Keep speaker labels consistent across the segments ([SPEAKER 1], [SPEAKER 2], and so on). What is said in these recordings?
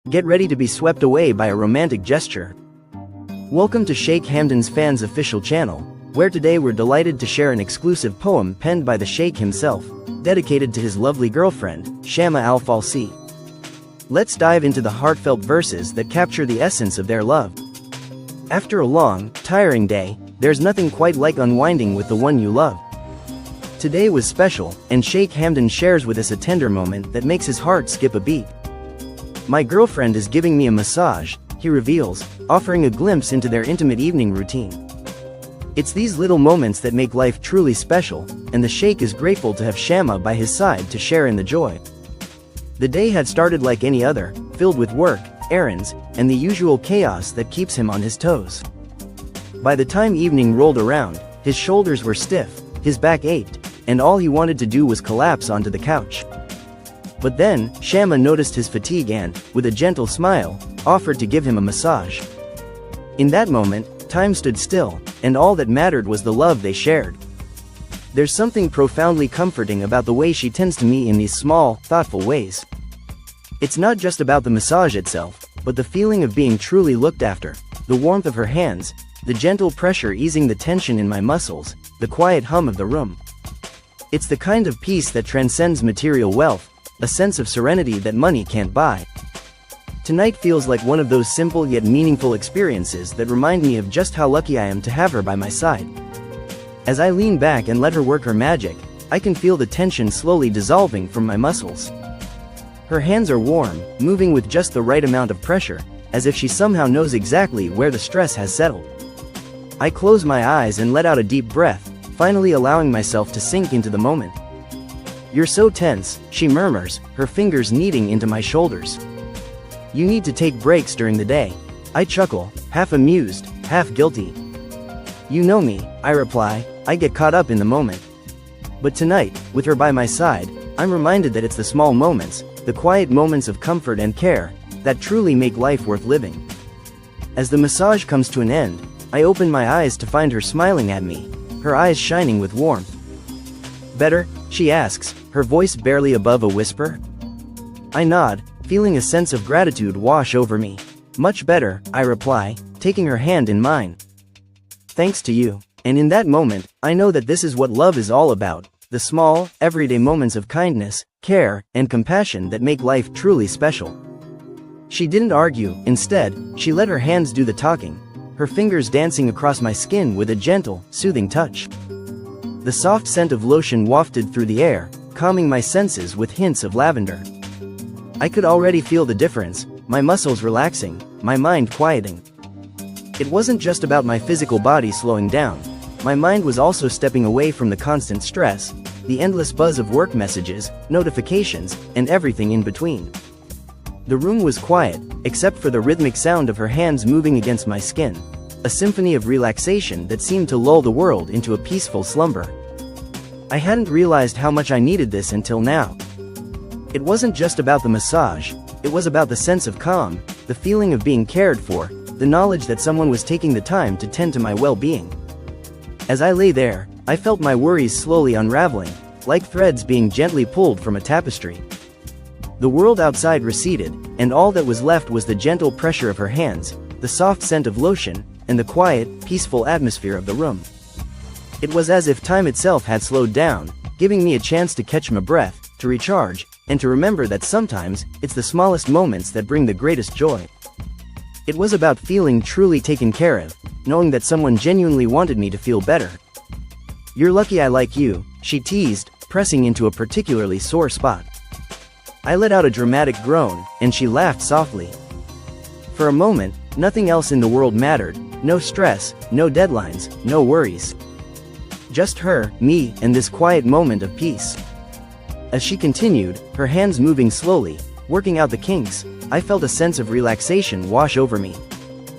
[SPEAKER 1] Get ready to be swept away by a romantic gesture. Welcome to Sheikh Hamdan's fans official channel, where today we're delighted to share an exclusive poem penned by the Sheikh himself, dedicated to his lovely girlfriend, Shama al-Falsi. Let's dive into the heartfelt verses that capture the essence of their love. After a long, tiring day, there's nothing quite like unwinding with the one you love. Today was special, and Sheikh Hamdan shares with us a tender moment that makes his heart skip a beat. My girlfriend is giving me a massage, he reveals, offering a glimpse into their intimate evening routine. It's these little moments that make life truly special, and the Sheikh is grateful to have Shama by his side to share in the joy. The day had started like any other, filled with work, errands, and the usual chaos that keeps him on his toes. By the time evening rolled around, his shoulders were stiff, his back ached, and all he wanted to do was collapse onto the couch. But then, Shama noticed his fatigue and, with a gentle smile, offered to give him a massage. In that moment, time stood still, and all that mattered was the love they shared. There's something profoundly comforting about the way she tends to me in these small, thoughtful ways. It's not just about the massage itself, but the feeling of being truly looked after, the warmth of her hands, the gentle pressure easing the tension in my muscles, the quiet hum of the room. It's the kind of peace that transcends material wealth, a sense of serenity that money can't buy. Tonight feels like one of those simple yet meaningful experiences that remind me of just how lucky I am to have her by my side. As I lean back and let her work her magic, I can feel the tension slowly dissolving from my muscles. Her hands are warm, moving with just the right amount of pressure, as if she somehow knows exactly where the stress has settled. I close my eyes and let out a deep breath, finally allowing myself to sink into the moment. "You're so tense," she murmurs, her fingers kneading into my shoulders. "You need to take breaks during the day." I chuckle, half amused, half guilty. "You know me," I reply, I get caught up in the moment. But tonight, with her by my side, I'm reminded that it's the small moments, the quiet moments of comfort and care, that truly make life worth living. As the massage comes to an end, I open my eyes to find her smiling at me, her eyes shining with warmth. "Better?" she asks, her voice barely above a whisper. I nod, feeling a sense of gratitude wash over me. "Much better," I reply, taking her hand in mine. "Thanks to you." And in that moment, I know that this is what love is all about, the small, everyday moments of kindness, care, and compassion that make life truly special. She didn't argue, instead, she let her hands do the talking, her fingers dancing across my skin with a gentle, soothing touch. The soft scent of lotion wafted through the air, calming my senses with hints of lavender. I could already feel the difference, my muscles relaxing, my mind quieting. It wasn't just about my physical body slowing down. My mind was also stepping away from the constant stress, the endless buzz of work messages, notifications, and everything in between. The room was quiet, except for the rhythmic sound of her hands moving against my skin, a symphony of relaxation that seemed to lull the world into a peaceful slumber. I hadn't realized how much I needed this until now. It wasn't just about the massage, it was about the sense of calm, the feeling of being cared for, the knowledge that someone was taking the time to tend to my well-being. As I lay there, I felt my worries slowly unraveling, like threads being gently pulled from a tapestry. The world outside receded, and all that was left was the gentle pressure of her hands, the soft scent of lotion, and the quiet, peaceful atmosphere of the room. It was as if time itself had slowed down, giving me a chance to catch my breath, to recharge, and to remember that sometimes, it's the smallest moments that bring the greatest joy. It was about feeling truly taken care of, knowing that someone genuinely wanted me to feel better. "You're lucky I like you," she teased, pressing into a particularly sore spot. I let out a dramatic groan, and she laughed softly. For a moment, nothing else in the world mattered, no stress, no deadlines, no worries. Just her, me, and this quiet moment of peace. As she continued, her hands moving slowly, working out the kinks, I felt a sense of relaxation wash over me.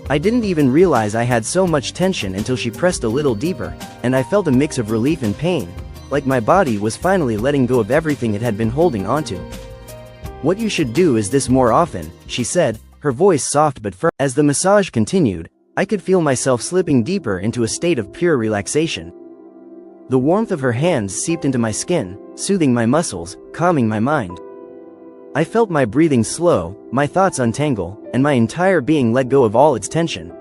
[SPEAKER 1] I didn't even realize I had so much tension until she pressed a little deeper, and I felt a mix of relief and pain, like my body was finally letting go of everything it had been holding onto. "What you should do is this more often," she said, her voice soft but firm. As the massage continued, I could feel myself slipping deeper into a state of pure relaxation. The warmth of her hands seeped into my skin, soothing my muscles, calming my mind. I felt my breathing slow, my thoughts untangle, and my entire being let go of all its tension.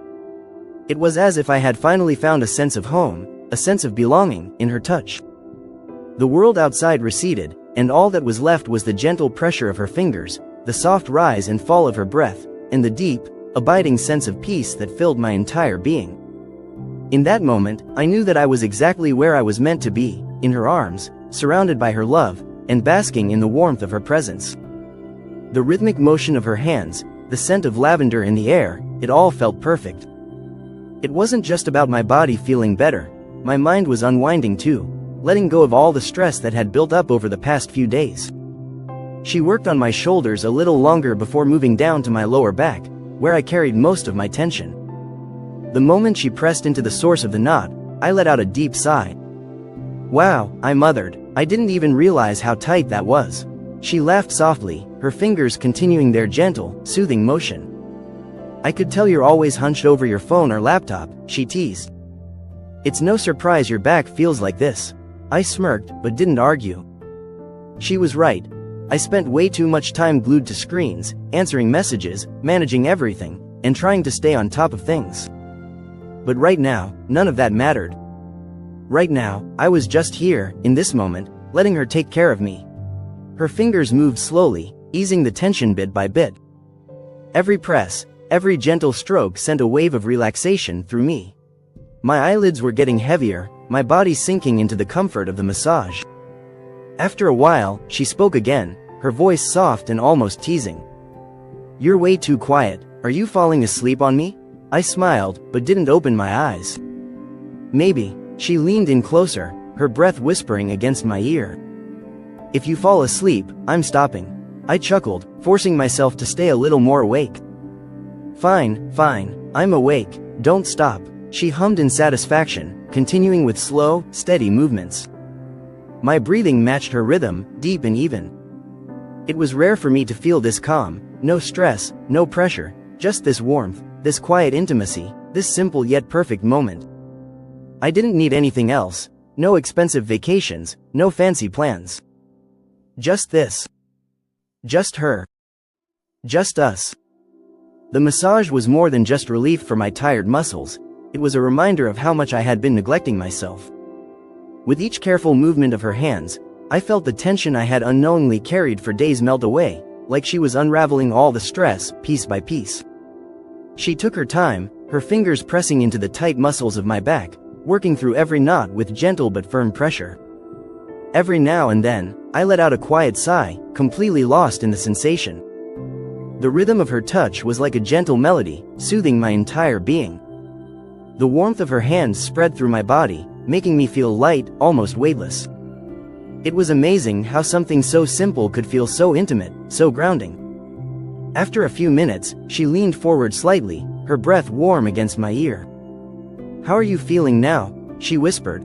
[SPEAKER 1] It was as if I had finally found a sense of home, a sense of belonging, in her touch. The world outside receded, and all that was left was the gentle pressure of her fingers, the soft rise and fall of her breath, and the deep, abiding sense of peace that filled my entire being. In that moment, I knew that I was exactly where I was meant to be, in her arms, surrounded by her love, and basking in the warmth of her presence. The rhythmic motion of her hands, the scent of lavender in the air, it all felt perfect. It wasn't just about my body feeling better, my mind was unwinding too, letting go of all the stress that had built up over the past few days. She worked on my shoulders a little longer before moving down to my lower back, where I carried most of my tension. The moment she pressed into the source of the knot, I let out a deep sigh. "Wow," I muttered, "I didn't even realize how tight that was." She laughed softly, her fingers continuing their gentle, soothing motion. "I could tell you're always hunched over your phone or laptop," she teased. "It's no surprise your back feels like this." I smirked, but didn't argue. She was right. I spent way too much time glued to screens, answering messages, managing everything, and trying to stay on top of things. But right now, none of that mattered. Right now, I was just here, in this moment, letting her take care of me. Her fingers moved slowly, easing the tension bit by bit. Every press, every gentle stroke sent a wave of relaxation through me. My eyelids were getting heavier, my body sinking into the comfort of the massage. After a while, she spoke again, her voice soft and almost teasing. "You're way too quiet, are you falling asleep on me?" I smiled, but didn't open my eyes. "Maybe." She leaned in closer, her breath whispering against my ear. "If you fall asleep, I'm stopping." I chuckled, forcing myself to stay a little more awake. Fine, I'm awake, don't stop," she hummed in satisfaction, continuing with slow, steady movements. My breathing matched her rhythm, deep and even. It was rare for me to feel this calm, no stress, no pressure, just this warmth, this quiet intimacy, this simple yet perfect moment. I didn't need anything else, no expensive vacations, no fancy plans. Just this. Just her. Just us. The massage was more than just relief for my tired muscles, it was a reminder of how much I had been neglecting myself. With each careful movement of her hands, I felt the tension I had unknowingly carried for days melt away, like she was unraveling all the stress, piece by piece. She took her time, her fingers pressing into the tight muscles of my back, working through every knot with gentle but firm pressure. Every now and then, I let out a quiet sigh, completely lost in the sensation. The rhythm of her touch was like a gentle melody, soothing my entire being. The warmth of her hands spread through my body, making me feel light, almost weightless. It was amazing how something so simple could feel so intimate, so grounding. After a few minutes, she leaned forward slightly, her breath warm against my ear. "How are you feeling now?" she whispered.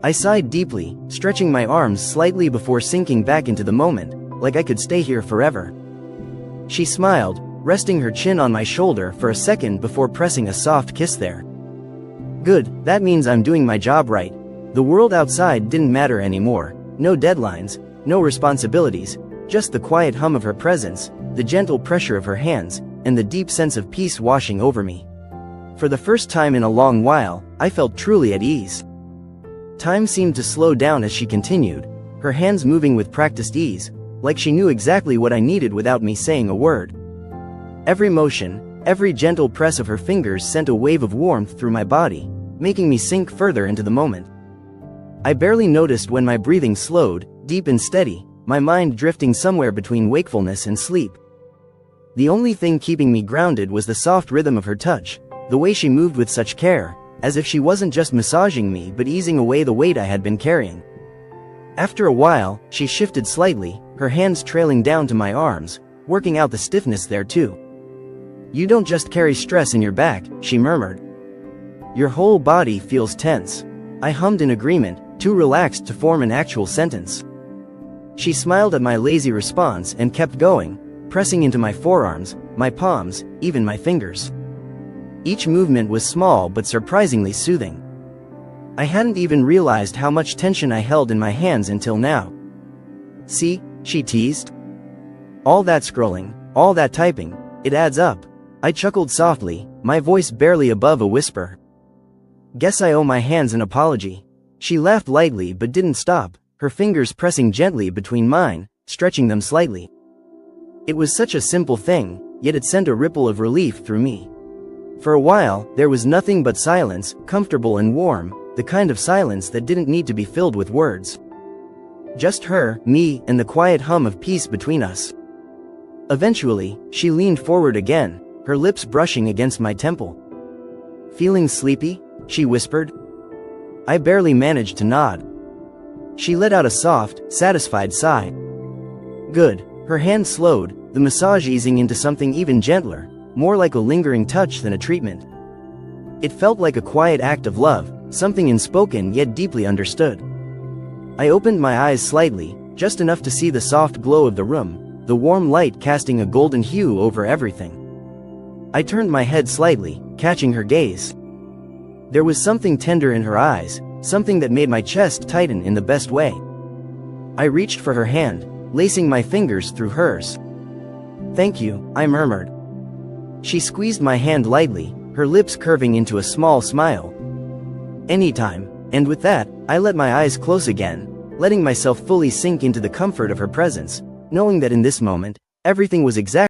[SPEAKER 1] I sighed deeply, stretching my arms slightly before sinking back into the moment, like I could stay here forever. She smiled, resting her chin on my shoulder for a second before pressing a soft kiss there. "Good, that means I'm doing my job right." The world outside didn't matter anymore, no deadlines, no responsibilities, just the quiet hum of her presence, the gentle pressure of her hands, and the deep sense of peace washing over me. For the first time in a long while, I felt truly at ease. Time seemed to slow down as she continued, her hands moving with practiced ease, like she knew exactly what I needed without me saying a word. Every motion, every gentle press of her fingers sent a wave of warmth through my body, making me sink further into the moment. I barely noticed when my breathing slowed, deep and steady, my mind drifting somewhere between wakefulness and sleep. The only thing keeping me grounded was the soft rhythm of her touch, the way she moved with such care, as if she wasn't just massaging me but easing away the weight I had been carrying. After a while, she shifted slightly, her hands trailing down to my arms, working out the stiffness there too. "You don't just carry stress in your back," she murmured. "Your whole body feels tense." I hummed in agreement, too relaxed to form an actual sentence. She smiled at my lazy response and kept going, pressing into my forearms, my palms, even my fingers. Each movement was small but surprisingly soothing. I hadn't even realized how much tension I held in my hands until now. "See?" she teased. All that scrolling, all that typing, it adds up. I chuckled softly, my voice barely above a whisper. Guess I owe my hands an apology. She laughed lightly but didn't stop, her fingers pressing gently between mine, stretching them slightly. It was such a simple thing, yet it sent a ripple of relief through me. For a while, there was nothing but silence, comfortable and warm, the kind of silence that didn't need to be filled with words. Just her, me, and the quiet hum of peace between us. Eventually, she leaned forward again, her lips brushing against my temple. Feeling sleepy? She whispered. I barely managed to nod. She let out a soft, satisfied sigh. Good. Her hand slowed, the massage easing into something even gentler, more like a lingering touch than a treatment. It felt like a quiet act of love, something unspoken yet deeply understood. I opened my eyes slightly, just enough to see the soft glow of the room, the warm light casting a golden hue over everything. I turned my head slightly, catching her gaze. There was something tender in her eyes, something that made my chest tighten in the best way. I reached for her hand, lacing my fingers through hers. Thank you, I murmured. She squeezed my hand lightly, her lips curving into a small smile. Anytime, and with that, I let my eyes close again, letting myself fully sink into the comfort of her presence, knowing that in this moment, everything was exactly